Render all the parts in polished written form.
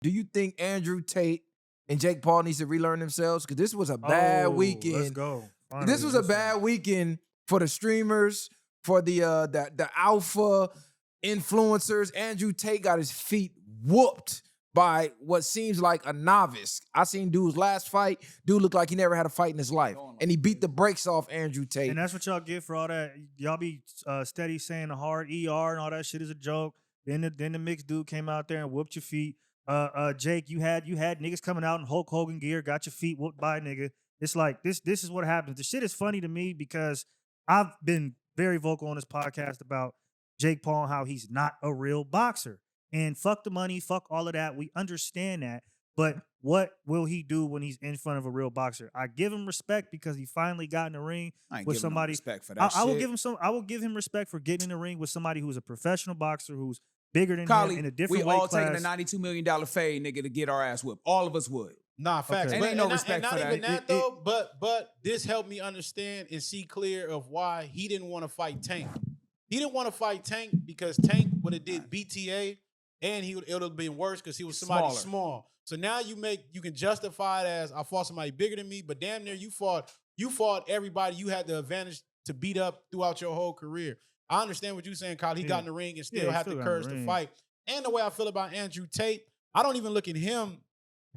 do you think Andrew Tate and Jake Paul needs to relearn themselves? Because this was a bad weekend. Let's go. Finally, This was a bad weekend for the streamers, for the alpha influencers. Andrew Tate got his feet whooped by what seems like a novice. I seen dude's last fight. Dude looked like he never had a fight in his life. And he beat the brakes off Andrew Tate. And that's what y'all get for all that. Y'all be steady saying the hard ER and all that shit is a joke. Then the mixed dude came out there and whooped your feet. Jake, you had niggas coming out in Hulk Hogan gear, got your feet whooped by a nigga. It's like this is what happens. The shit is funny to me because I've been very vocal on this podcast about Jake Paul and how he's not a real boxer. And fuck the money, fuck all of that. We understand that. But what will he do when he's in front of a real boxer? I give him respect because he finally got in the ring with somebody. No respect for that I will give him respect for getting in the ring with somebody who's a professional boxer who's bigger than him in a different weight class. We all taking a $92 million fade, nigga, to get our ass whipped. All of us would. Nah, facts. Okay. Ain't no respect for that. Not even that though. But this helped me understand and see clear of why he didn't want to fight Tank. He didn't want to fight Tank because Tank would have did BTA. And it would have been worse because he was somebody small. So now you can justify it as I fought somebody bigger than me, but damn near you fought everybody you had the advantage to beat up throughout your whole career. I understand what you're saying, Kyle. He got in the ring and still had the courage to fight. And the way I feel about Andrew Tate, I don't even look at him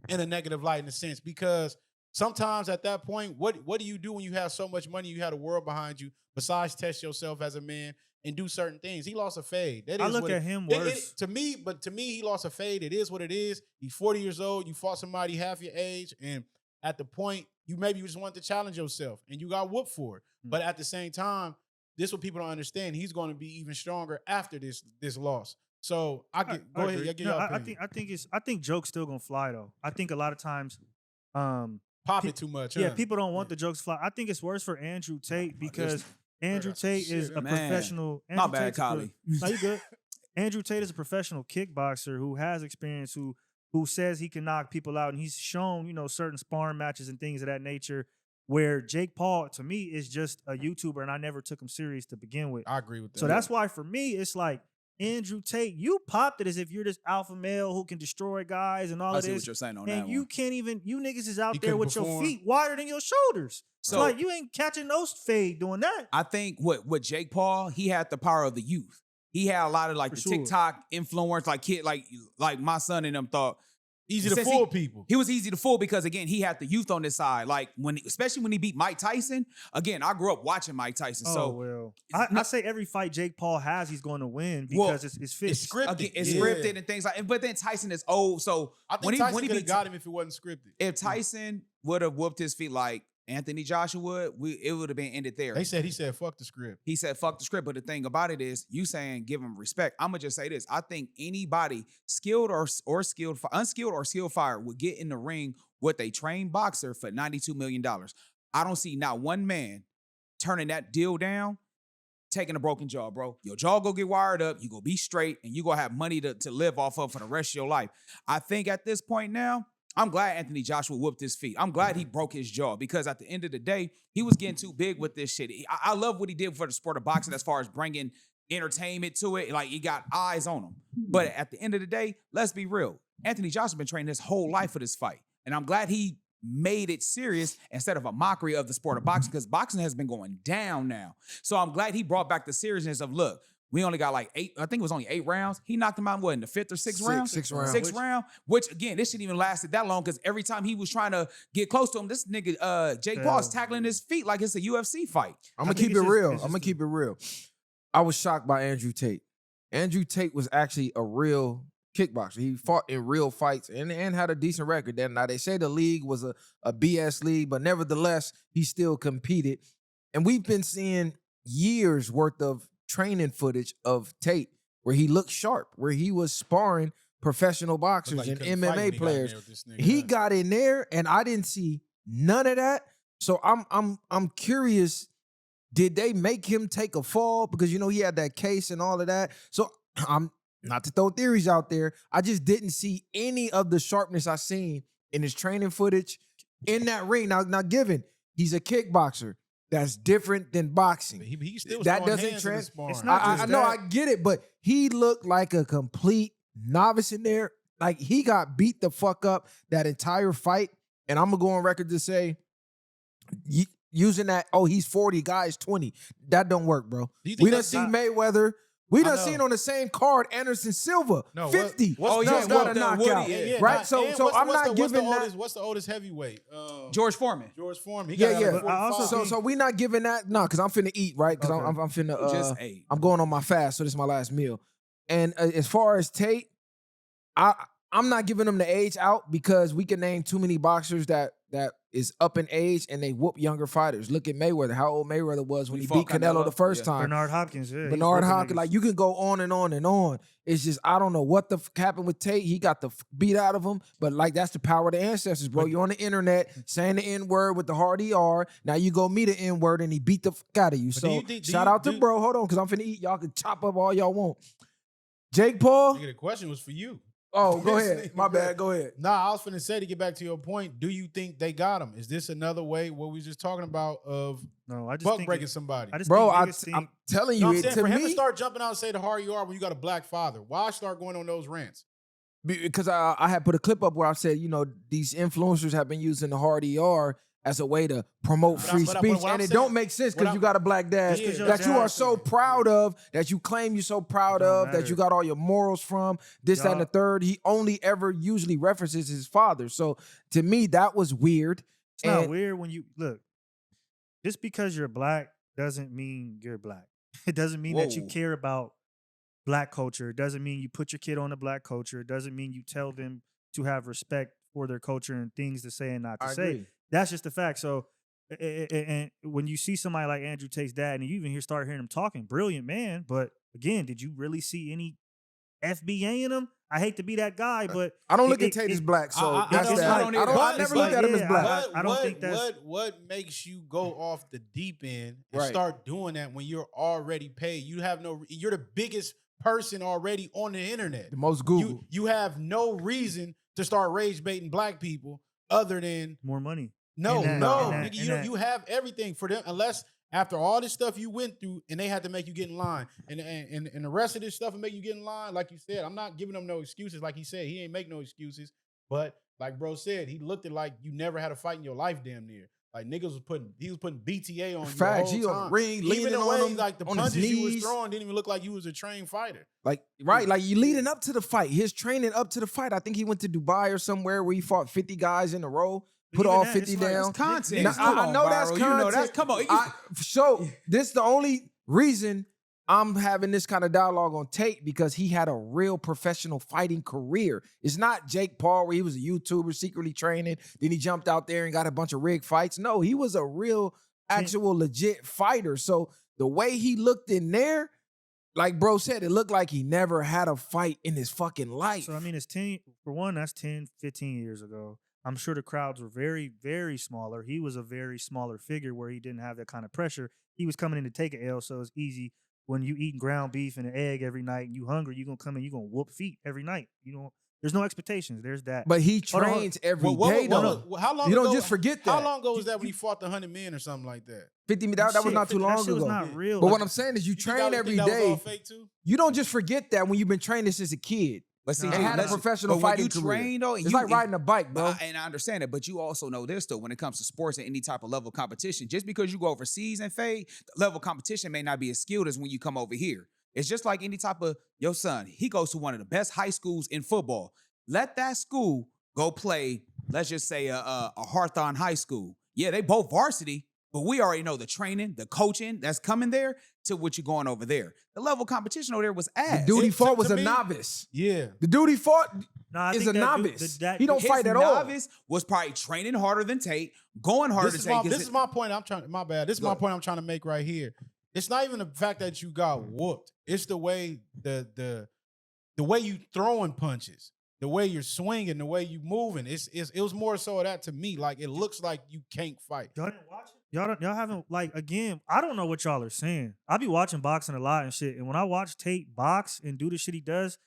in a negative light in a sense because sometimes at that point, what do you do when you have so much money, you had a world behind you, besides test yourself as a man and do certain things? He lost a fade. That is I look at him worse. To me, he lost a fade. It is what it is. He's 40 years old. You fought somebody half your age, and at the point, you just wanted to challenge yourself, and you got whooped for it. But at the same time, this is what people don't understand. He's going to be even stronger after this loss. So go ahead. I get your opinion. I think jokes still gonna fly though. I think a lot of times, pop it too much. Yeah, people don't want the jokes to fly. I think it's worse for Andrew Tate because Andrew Tate is a professional. My bad, Collie. No, you good. Andrew Tate is a professional kickboxer who has experience, who says he can knock people out, and he's shown, certain sparring matches and things of that nature. Where Jake Paul, to me, is just a YouTuber, and I never took him serious to begin with. I agree with that. So that's why, for me, it's like Andrew Tate, you popped it as if you're this alpha male who can destroy guys and all of this. I see what you're saying on that and you one. can't even, you niggas is out there with your feet wider than your shoulders. So like you ain't catching no fade doing that. I think what Jake Paul, he had the power of the youth. He had a lot of TikTok influence, like my son and them thought. Easy to fool people. He was easy to fool because, again, he had the youth on his side. Like, especially when he beat Mike Tyson. Again, I grew up watching Mike Tyson. I say every fight Jake Paul has, he's going to win because it's fixed. It's scripted. Again, it's scripted and things like. But then Tyson is old, so I think Tyson could have got him if it wasn't scripted. If Tyson would have whooped his feet like Anthony Joshua would, it would have been ended there. He said, fuck the script. He said, fuck the script. But the thing about it is, you saying give him respect. I'm going to just say this. I think anybody skilled or unskilled or skilled fighter would get in the ring with a trained boxer for $92 million. I don't see not one man turning that deal down, taking a broken jaw, bro. Your jaw go get wired up. You go be straight, and you go have money to live off of for the rest of your life. I think at this point now, I'm glad Anthony Joshua whooped his feet. I'm glad he broke his jaw because at the end of the day, he was getting too big with this shit. I love what he did for the sport of boxing as far as bringing entertainment to it. Like, he got eyes on him. But at the end of the day, let's be real. Anthony Joshua been training his whole life for this fight. And I'm glad he made it serious instead of a mockery of the sport of boxing because boxing has been going down now. So I'm glad he brought back the seriousness of, look, we only got like 8, I think it was only 8 rounds. He knocked him out, in the 5th or 6th round? 6th round, which again, this shouldn't even lasted that long because every time he was trying to get close to him, this nigga, Jake Paul is tackling his feet like it's a UFC fight. I'm going to keep it real. I was shocked by Andrew Tate. Andrew Tate was actually a real kickboxer. He fought in real fights and had a decent record. Now, they say the league was a BS league, but nevertheless, he still competed. And we've been seeing years worth of training footage of Tate where he looked sharp, where he was sparring professional boxers and MMA players. He got in there and I didn't see none of that. So I'm curious, did they make him take a fall? Because he had that case and all of that. So I'm not to throw theories out there. I just didn't see any of the sharpness I seen in his training footage in that ring. Now given he's a kickboxer, that's different than boxing. He still that doesn't translate. It's not I know, I get it, but he looked like a complete novice in there. Like, he got beat the fuck up that entire fight. And I'm going to go on record to say, using that, he's 40, guy's 20. That don't work, bro. We done see Mayweather. We done seen on the same card Anderson Silva, 50. Just got a knockout. Right? So I'm not giving that. What's the oldest heavyweight? George Foreman. George Foreman. So we not giving that. No, because I'm finna eat, right? Because I'm finna. Just ate. I'm going on my fast, so this is my last meal. And as far as Tate, I'm not giving him the age out because we can name too many boxers that is up in age and they whoop younger fighters. Look at Mayweather, how old Mayweather was when he beat Canelo the first time. Bernard Hopkins, Bernard Hopkins, like you can go on and on and on. It's just, I don't know what the happened with Tate. He got the beat out of him, but like that's the power of the ancestors, bro. You're on the internet saying the N-word with the hard ER. Now you go meet the N-word and he beat the fuck out of you. So shout out to bro. Hold on, because I'm finna eat. Y'all can chop up all y'all want. Jake Paul. The question was for you. Oh, go ahead. My bad. Go ahead. Nah, I was finna say, to get back to your point, do you think they got him? Is this another way, what we was just talking about, of buck breaking somebody? Bro, I'm telling you, for him to start jumping out and say the hard you are when you got a black father, why start going on those rants? Because I had put a clip up where I said, these influencers have been using the hard ER as a way to promote free speech. And it don't make sense because you got a black dad that you are so proud of, that you claim you're so proud of, that you got all your morals from, this, that, and the third. He only ever usually references his father. So to me, that was weird. It's not weird when you, look, just because you're black doesn't mean you're black. It doesn't mean that you care about black culture. It doesn't mean you put your kid on the black culture. It doesn't mean you tell them to have respect for their culture and things to say and not to say. Agree. That's just the fact. So, and when you see somebody like Andrew Tate's dad, and you even start hearing him talking, brilliant man. But again, did you really see any FBA in him? I hate to be that guy, but I don't look at Tate as black. So I never looked at him as black. I don't think that's what makes you go off the deep end and start doing that when you're already paid. You're the biggest person already on the internet. The most Google. You have no reason to start rage baiting black people other than more money. Nigga, you have everything for them, unless after all this stuff you went through and they had to make you get in line. And the rest of this stuff will make you get in line. Like you said, I'm not giving them no excuses. Like he said, he ain't make no excuses. But like bro said, he looked at like you never had a fight in your life damn near. Like niggas was putting BTA on Facts, you the whole on time. the ring, leaning even on him, like the on his punches you was knees. throwing didn't even look like you was a trained fighter. Like you leading up to the fight. His training up to the fight. I think he went to Dubai or somewhere where he fought 50 guys in a row. Put all 50 down. It's content. Now, I know that's content. You know that's, come on. So this is the only reason I'm having this kind of dialogue on Tate, because he had a real professional fighting career. It's not Jake Paul where he was a YouTuber secretly training. Then he jumped out there and got a bunch of rigged fights. No, he was a real, actual, legit fighter. So the way he looked in there, like bro said, it looked like he never had a fight in his fucking life. So I mean, that's 10, 15 years ago. I'm sure the crowds were very, very smaller. He was a very smaller figure where he didn't have that kind of pressure. He was coming in to take an L, so it's easy. When you eating ground beef and an egg every night and you hungry, you're going to come in, you're going to whoop feet every night. There's no expectations. There's that. But he trains every day, though. How long you ago, don't just forget that. How long ago was that when he fought the 100 men or something like that? 50 that was not too long that shit was ago. not real. But what I'm saying is you train every that was day. all fake too? You don't just forget that when you've been training since a kid. But see, and had a professional fighting career. Though, it's like riding a bike, bro. And I understand it, but you also know this, though, when it comes to sports and any type of level of competition, just because you go overseas and fade, the level of competition may not be as skilled as when you come over here. It's just like any type of, your son, he goes to one of the best high schools in football. Let that school go play, let's just say a Hawthorne High School. Yeah, they both varsity, but we already know the training, the coaching that's coming there to what you're going over there. The level of competition over there was ass. The dude he fought was a novice. Yeah. The dude he fought is a novice. He don't fight at all. Novice was probably training harder than Tate, going harder than Tate. This is my point. This is my point I'm trying to make right here. It's not even the fact that you got whooped. It's the way the way you throwing punches, the way you're swinging, the way you moving. It was more so of that to me. Like it looks like you can't fight. Y'all didn't watch it? Y'all haven't, like, again, I don't know what y'all are saying. I be watching boxing a lot and shit. And when I watch Tate box and do the shit he does,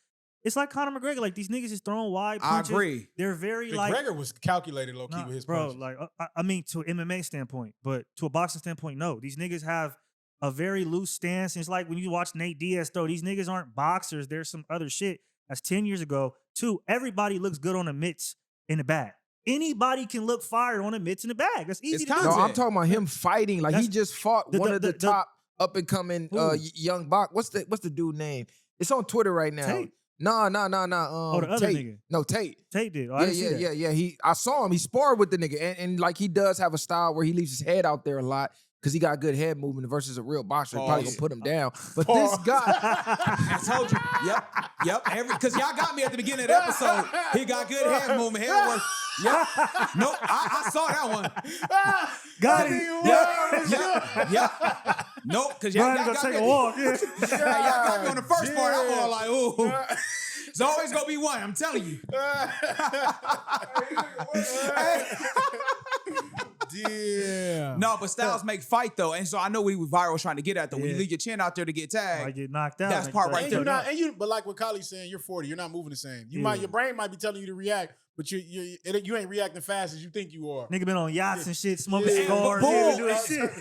it's like Conor McGregor. Like, these niggas is throwing wide punches. I agree. They're very, McGregor was calculated low-key with his punches. Bro, like, I mean, to an MMA standpoint. But to a boxing standpoint, no. These niggas have a very loose stance. And it's like when you watch Nate Diaz throw, these niggas aren't boxers. There's some other shit. That's 10 years ago. Two, everybody looks good on the mitts in the bag. Anybody can look fire on the mitts in the bag. That's easy to do. content. No, I'm talking about him fighting. Like he That's- just fought one of the top up and coming Who? young box. What's the dude name? It's on Twitter right now. Tate. Nah. The other Tate. nigga. No, Tate. Tate did. Oh, I didn't see that. Yeah. I saw him. He sparred with the nigga, and like he does have a style where he leaves his head out there a lot because he got good head movement versus a real boxer. He probably gonna put him down. But this guy, I told you. Yep. Because y'all got me at the beginning of the episode. He got good head movement. Head work. Yep. Nope. I saw that one. Got it. Yep. Nope. Because y'all Brian got gonna me. take a walk. Yeah. Y'all got me on the first part. I'm all like, ooh. It's always gonna be one. I'm telling you. Damn. No, but styles make fight though, and so I know what Viral was trying to get at though. When you Yeah. leave your chin out there to get I tagged, get knocked out. That's part right And there. you're not, but like what Kali's saying, you're 40. You're not moving the same. You might, your brain might be telling you to react, but you ain't reacting fast as you think you are. Nigga been on yachts and shit, smoking Yeah. cigars, Boom. yeah, doing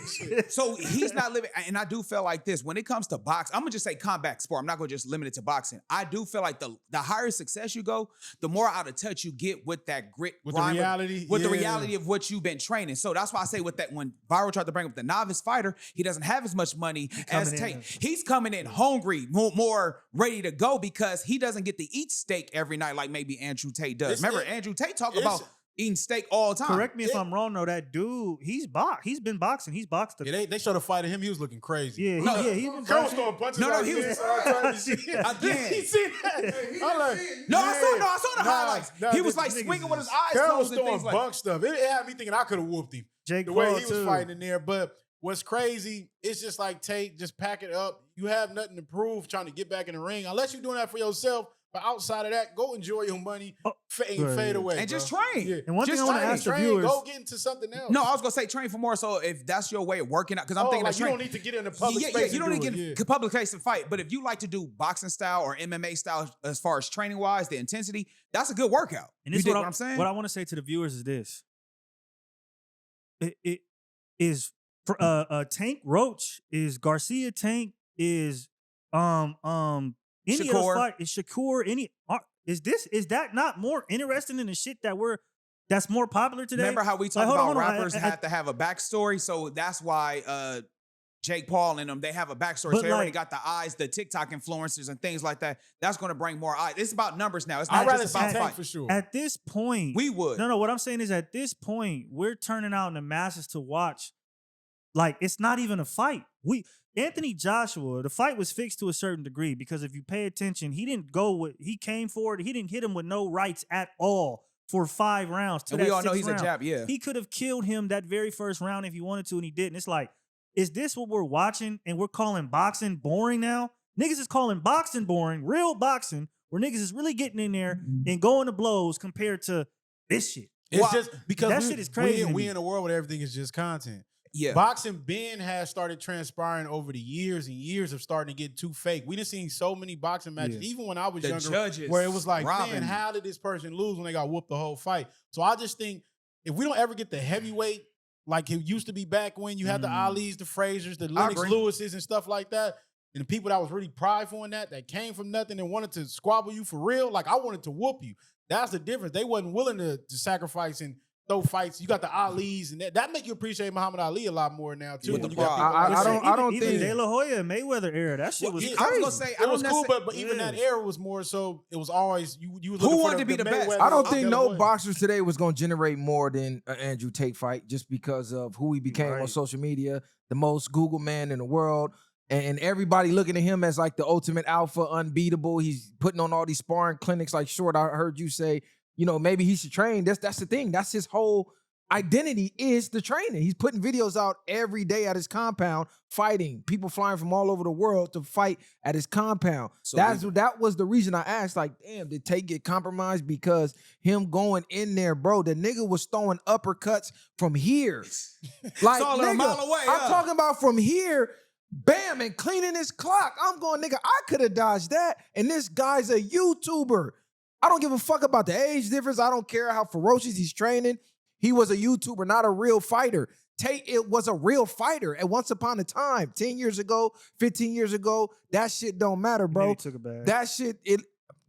shit. So he's not living, and I do feel like this when it comes to boxing. I'm gonna just say combat sport. I'm not gonna just limit it to boxing. I do feel like the higher success you go, the more out of touch you get with that grit, With the grind, reality, with the yeah. reality of what you've been training. So that's why I say with that, when Viral tried to bring up the novice fighter, he doesn't have as much money as coming in. Tate. He's coming in hungry, more ready to go because he doesn't get to eat steak every night like maybe Andrew Tate does. Remember, Andrew Tate talked about eating steak all the time. Correct me if I'm wrong though. That dude, he's been boxing. He's boxed. Yeah, they showed a fight of him. He was looking crazy. Yeah, No, he's been Carl boxing. throwing punches. No, out he his was- ass. Again. He seen that. I'm like, No, I saw the highlights. nah, He was the like niggas swinging with his is- eyes Carl was closed and throwing things like bunk stuff. It had me thinking I could have whooped him. Jake The way Paul he was too. fighting in there. But what's crazy, it's just like Tate, just pack it up. You have nothing to prove trying to get back in the ring. Unless you're doing that for yourself. But outside of that, go enjoy your money and fade away. and bro. just train. Yeah. And one thing Just I want to train. ask the Train, viewers. go get into something else. No, I was gonna say train for more. So if that's your way of working out, because I'm thinking like that's you train. don't need to get in a public yeah, space. you don't and need do to it. get in public place and fight. But if you like to do boxing style or MMA style as far as training wise, the intensity, that's a good workout. And You this dig is what I'm saying? What I want to say to the viewers is this: it is Tank Roach, is Garcia Tank, is any of Shakur. those fight, is Shakur, is that not more interesting than the shit that's more popular today? Remember how we talk Like, about hold on, rappers have to have a backstory? So that's why Jake Paul and them, they have a backstory. But So they already like- got the eyes, the TikTok influencers and things like that. That's going to bring more eyes. It's about numbers now. It's not I'd rather just see about Tank fight. for sure. At this point, We would. No, what I'm saying is at this point, we're turning out in the masses to watch. Like, it's not even a fight. Anthony Joshua, the fight was fixed to a certain degree because if you pay attention, he came forward, he didn't hit him with no rights at all for 5 rounds. And we all know he's a jab, yeah. He could have killed him that very first round if he wanted to, and he didn't. It's like, is this what we're watching and we're calling boxing boring now? Niggas is calling boxing boring, real boxing, where niggas is really getting in there and going to blows compared to this shit. It's just because that shit is crazy to We me. in a world where everything is just content. Yeah. Boxing has started transpiring over the years and years of starting to get too fake. We done seen so many boxing matches, Yeah. even when I was The younger, judges where it was like, robbing. man, how did this person lose when they got whooped the whole fight? So I just think if we don't ever get the heavyweight like it used to be back when you had the Alis, the Frasers, the Lennox agree. Lewises and stuff like that, and the people that was really prideful in that came from nothing and wanted to squabble you for real, like I wanted to whoop you. That's the difference. They wasn't willing to sacrifice and throw fights. You got the Alis, and that make you appreciate Muhammad Ali a lot more now too. With When the you got bra. people like I don't even think- De La Hoya Mayweather era. That shit was yeah, crazy. I was gonna say, it was cool, but Yeah. even that era was more so. It was always you. Was Who looking for wanted to be the best? Mayweather I don't or think De La no Hoya. boxers today was going to generate more than an Andrew Tate fight just because of who he became on Right. social media, the most Google man in the world, and everybody looking at him as like the ultimate alpha, unbeatable. He's putting on all these sparring clinics like Short. I heard you say, maybe he should train. That's the thing. That's his whole identity is the training. He's putting videos out every day at his compound, fighting. People flying from all over the world to fight at his compound. So that was the reason I asked, like, damn, did Tate get compromised? Because him going in there, bro, the nigga was throwing uppercuts from here. Like, all a mile away, I'm huh? talking about from here, bam, and cleaning his clock. I'm going, nigga, I could have dodged that. And this guy's a YouTuber. I don't give a fuck about the age difference. I don't care how ferocious he's training. He was a YouTuber, not a real fighter. Tate, it was a real fighter at once upon a time. 10 years ago, 15 years ago, that shit don't matter, bro. Maybe took a bag. That shit,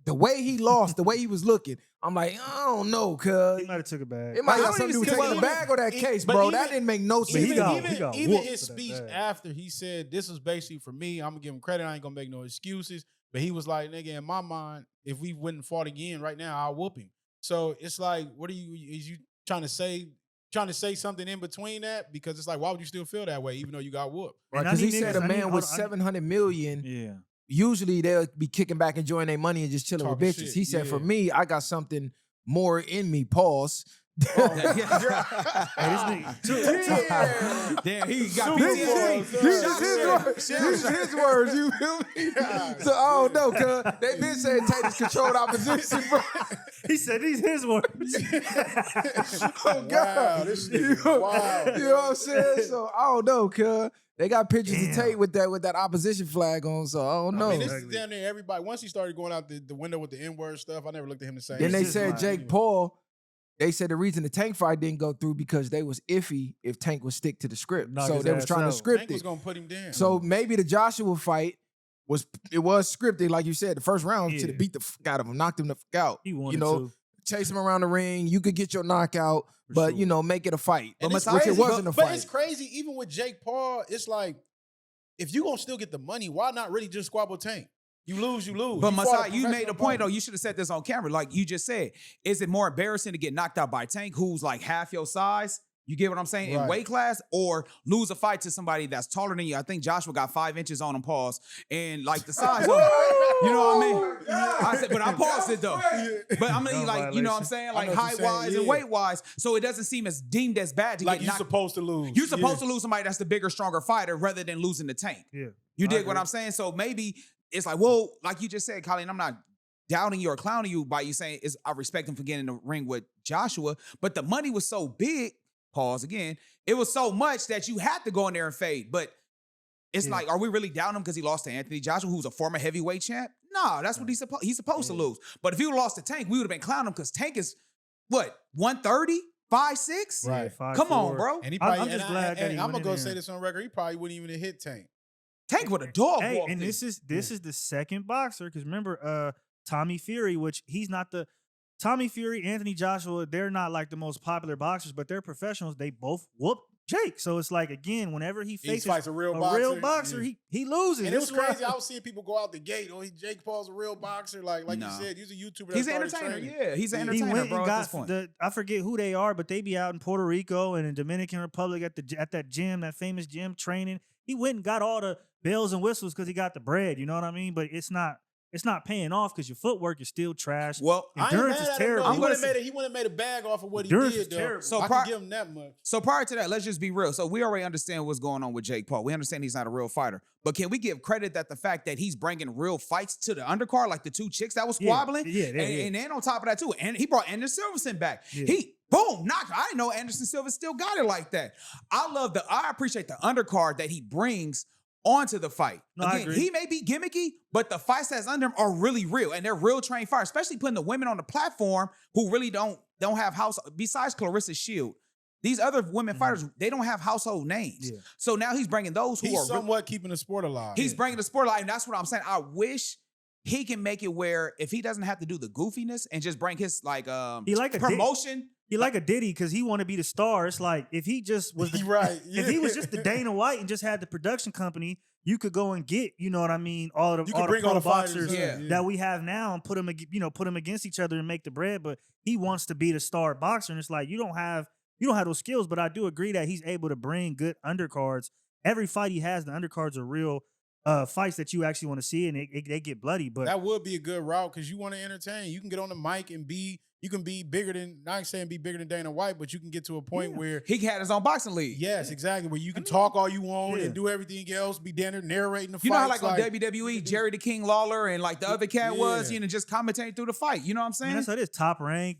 the way he lost, the way he was looking, I'm like, I don't know, cuz. He might have took it back. It might But have I something to don't do with even taking see the bag or that case, but bro. even- That didn't make no sense. he got Even whooped his for that speech bag. after he said, "This was basically for me. I'm gonna give him credit. I ain't gonna make no excuses." But he was like, "Nigga, in my mind, if we wouldn't fought again right now, I'll whoop him." So it's like, what are you? Is you trying to say? Trying to say something in between that? Because it's like, why would you still feel that way, even though you got whooped? Right, And I because he need said niggas- a I need- man hold with on, I- 700 million, Yeah. usually they'll be kicking back, enjoying their money, and just chilling with Talking bitches. shit, He said, for yeah. me, I got something more in me. Pause. Hey, this nigga. Damn, he got These PTSD. is his words. You feel me? So I don't know, cuz they been saying Tate is controlled opposition, bro. He said these his words. Oh God, Wow, this you nigga know, wild, you know what I'm saying? So I don't know, cuz they got pictures Damn. of Tate with that opposition flag on. So I don't know. I mean, this is Exactly. damn near everybody. Once he started going out the window with the N-word stuff, I never looked at him the same. Then they It's just said like- Jake Paul. They said the reason the Tank fight didn't go through because they was iffy if Tank would stick to the script. Knock So his they was ass trying to out. script Tank was it. gonna put him down. So maybe the Joshua fight was scripted, like you said. The first round should Yeah. have beat the fuck out of him, knocked him the fuck out. He wanted You know, to. chase him around the ring. You could get your knockout, For but sure. you know, make it a fight. And Which it's it crazy, wasn't a but fight. it's crazy. Even with Jake Paul, it's like, if you gonna still get the money, why not really just squabble Tank? You lose, you lose. But You fought a Masai, you made professional a point though. opponent. You should have said this on camera, like you just said. Is it more embarrassing to get knocked out by Tank, who's like half your size? You get what I'm saying? In Right. weight class, or lose a fight to somebody that's taller than you. I think Joshua got 5 inches on him, pause, and like the size of, you know what I mean? I said, but I paused it though. But I mean, No like, you know what I'm violation. saying? I Like know what you're height saying, wise and yeah. weight wise, so it doesn't seem as deemed as bad to Like get you knocked. supposed to lose. You're supposed to lose somebody that's the bigger, stronger fighter rather than losing the Tank. Yeah. You I dig what agree. I'm saying? So maybe it's like, well, like you just said, Colleen, I'm not doubting you or clowning you by you saying I respect him for getting in the ring with Joshua, but the money was so big, pause again, it was so much that you had to go in there and fade. But it's Yeah. like, are we really doubting him because he lost to Anthony Joshua, who's a former heavyweight champ? No, that's what he's supposed to lose. But if he lost to Tank, we would have been clowning him because Tank is, what, 130, 5'6"? Right. Yeah, Come on, 5'4". bro. And he I'm probably, just glad that he I'm went gonna in go there. say this on record. He probably wouldn't even have hit Tank. Tank with a dog Hey, walked and in. this is the second boxer because remember Tommy Fury, which he's not the Tommy Fury, Anthony Joshua. They're not like the most popular boxers, but they're professionals. They both whoop Jake. So it's like again, whenever he He faces fights a real boxer, yeah. he loses. And it was This is why- crazy. I was seeing people go out the gate. Oh, Jake Paul's a real boxer. Like No. you said, he's a YouTuber. He's that an started entertainer, training. yeah. He's an He entertainer, went bro, and at this got point. the I forget who they are, but they be out in Puerto Rico and in Dominican Republic at that gym, that famous gym training. He went and got all the bells and whistles because he got the bread. You know what I mean? But it's not paying off because your footwork is still trash. Well, I ain't Endurance mad is at him, terrible. though. I'm He gonna wouldn't have made a bag off of what he Endurance did, is though. terrible. So I pri- can give him that much. So prior to that, let's just be real. So we already understand what's going on with Jake Paul. We understand he's not a real fighter. But can we give credit that the fact that he's bringing real fights to the undercard, like the two chicks that was Yeah, squabbling? yeah. And then on top of that too, and he brought Anderson Silverson back. Yeah. He boom, knocked. I didn't know Anderson Silva still got it like that. I appreciate the undercard that he brings onto the fight. No, I Again, agree. he may be gimmicky, but the fights that's under him are really real, and they're real trained fighters, especially putting the women on the platform who really don't have house besides Clarissa Shield. These other women fighters, they don't have household names. Yeah. So now he's bringing those who He's are somewhat keeping the sport alive. he's bringing the sport alive, and that's what I'm saying. I wish he can make it where if he doesn't have to do the goofiness and just bring his He like a promotion. He like a Diddy because he want to be the star. It's like if he just was the, right. if he was just the Dana White and just had the production company, you could go and get, you know what I mean, all the You all could the bring pro all the boxers fighters. Yeah. that we have now and put them against each other and make the bread. But he wants to be the star boxer, and it's like you don't have those skills. But I do agree that he's able to bring good undercards. Every fight he has, the undercards are real fights that you actually want to see, and they get bloody. But That would be a good route because you want to entertain. You can get on the mic and you can be bigger than, not saying be bigger than Dana White, but you can get to a point where, He had his own boxing league. yes, exactly, where you can talk all you want Yeah. and do everything else, be down there narrating the fight. You know how like on WWE, Jerry the King Lawler and like the other cat was, Yeah. you know, just commentating through the fight. You know what I'm I saying? mean, that's how it is. Top rank,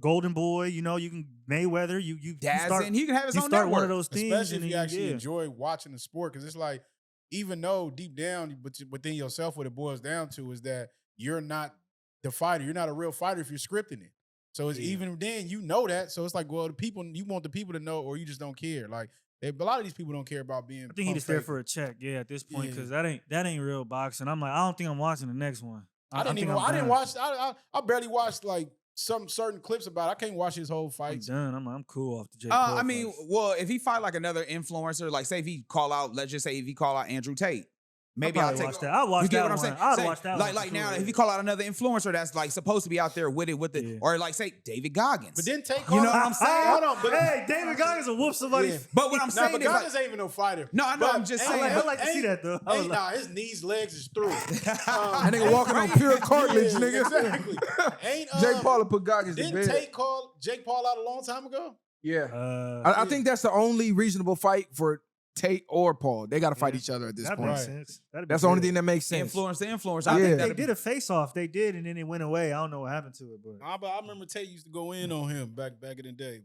Golden Boy. You know, you can Mayweather. You start, Dazzin, he can have his you own start network. one of those things, especially and if you then actually enjoy watching the sport, because it's like, even though deep down within yourself, what it boils down to is that you're not the fighter. You're not a real fighter if you're scripting it. So it's even then, you know that. So it's like, well, you want the people to know, or you just don't care. Like a lot of these people don't care about being. I think he just there pump for a check. Yeah, at this point, Yeah. because that ain't real boxing. I'm like, I don't think I'm watching the next one. I didn't watch. I barely watched like some certain clips about it. I can't watch his whole I'm fights. done. I'm cool off the Jake Paul I mean, fights. well, if he fight like another influencer, like say if he call out, let's just say if he call out Andrew Tate, maybe I'll take. watch that. I'll watch You get that what I'm one. saying? I'd Say, watch that like, one. like now, if you call out another influencer that's like supposed to be out there with it, Yeah. or like say David Goggins. But didn't Tate You know what I'm saying? Hold on, but Hey, David Goggins will whoop somebody. Yeah. But what I'm Nah, saying but is, Goggins like, ain't even no fighter. No, I know, But I'm just ain't- saying, I but- would like to see that though. I would Ain't, like- nah, his knees, legs is through. That nigga walking on pure cartilage, Yeah, nigga. Exactly. Ain't Jake Paul put Goggins to Didn't bed. Tate call Jake Paul out a long time ago? Yeah. I think that's the only reasonable fight for Tate or Paul. They got to fight each other at this that point. makes Right. sense. That'd be That's the only good. thing that makes sense. influence to influence. Yeah. I think They that'd did a face off. They did, and then it went away. I don't know what happened to it, but Nah, but I remember Tate used to go in on him back in the day.